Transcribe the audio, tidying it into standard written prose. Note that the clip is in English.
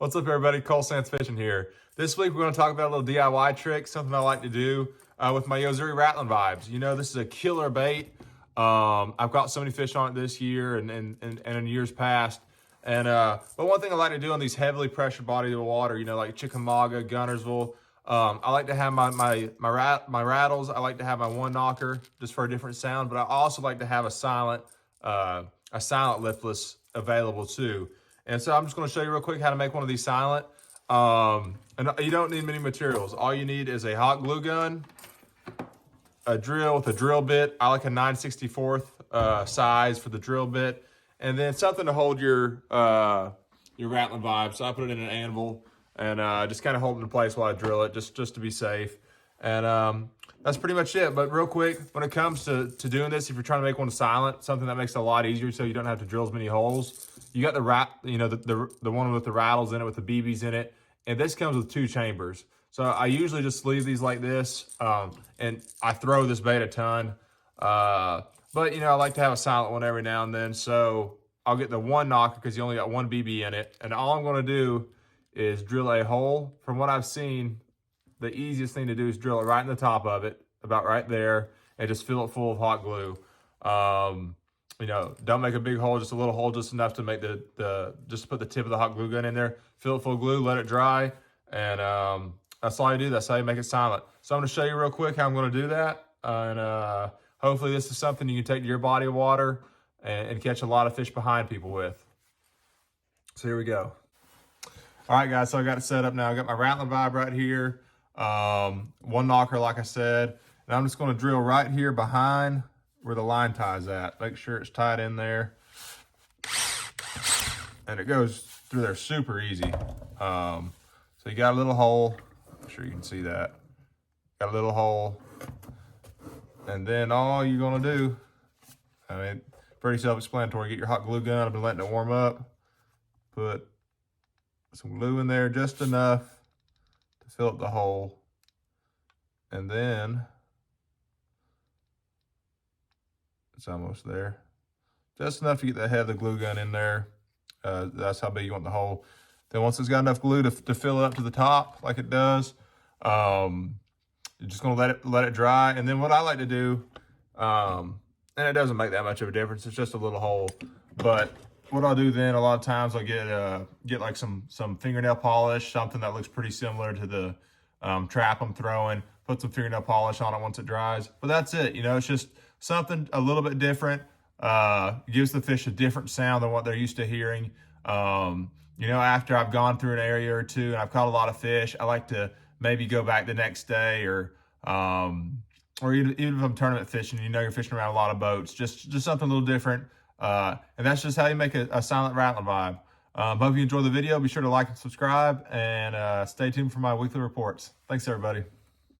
What's up, everybody? Cole Sands Fishing here. This week we're going to talk about a little DIY trick, something I like to do with my Yo-Zuri Rattling Vibes. You know, this is a killer bait. I've caught so many fish on it this year and in years past. But one thing I like to do on these heavily pressured bodies of water, you know, like Chickamauga, Guntersville, I like to have my rattles. I like to have my one knocker just for a different sound, but I also like to have a silent lipless available too. And so I'm just going to show you real quick how to make one of these silent. And you don't need many materials. All you need is a hot glue gun, a drill with a drill bit. I like a 9/64 size for the drill bit, and then something to hold your rattling vibe. So I put it in an anvil and just kind of hold it in place while I drill it, just to be safe. And that's pretty much it. But real quick, when it comes to doing this, if you're trying to make one silent, something that makes it a lot easier so you don't have to drill as many holes. You got the one with the rattles in it, with the BBs in it, and this comes with 2 chambers. So I usually just leave these like this, and I throw this bait a ton. But you know, I like to have a silent one every now and then. So I'll get the one knocker because you only got 1 BB in it, and all I'm going to do is drill a hole. From what I've seen, the easiest thing to do is drill it right in the top of it, about right there, and just fill it full of hot glue. You know, don't make a big hole, just a little hole, just enough to make just put the tip of the hot glue gun in there, fill it full of glue, let it dry, and that's all you do. That's how you make it silent. So I'm going to show you real quick how I'm going to do that, and hopefully this is something you can take to your body of water and catch a lot of fish behind people with. So here we go. All right, guys, so I got it set up now. I got my rattling vibe right here, one knocker, like I said, and I'm just going to drill right here behind where the line tie's at. Make sure it's tied in there, and it goes through there super easy. So you got a little hole. I'm sure you can see that. Got a little hole, and then all you're gonna do, I mean, pretty self-explanatory. Get your hot glue gun. I've been letting it warm up. Put some glue in there, just enough to fill up the hole, and then it's almost there. Just enough to get the head of the glue gun in there. That's how big you want the hole. Then once it's got enough glue to fill it up to the top, like it does, you're just gonna let it dry. And then what I like to do, and it doesn't make that much of a difference, it's just a little hole. But what I'll do then, a lot of times I'll get like some fingernail polish, something that looks pretty similar to the trap I'm throwing. Put some fingernail polish on it once it dries. But that's it. You know, it's just something a little bit different. Gives the fish a different sound than what they're used to hearing. You know, after I've gone through an area or two and I've caught a lot of fish, I like to maybe go back the next day, or even if I'm tournament fishing, you know, you're fishing around a lot of boats, just something a little different. And that's just how you make a silent rattling vibe. Hope you enjoyed the video. Be sure to like and subscribe, and stay tuned for my weekly reports. Thanks, everybody.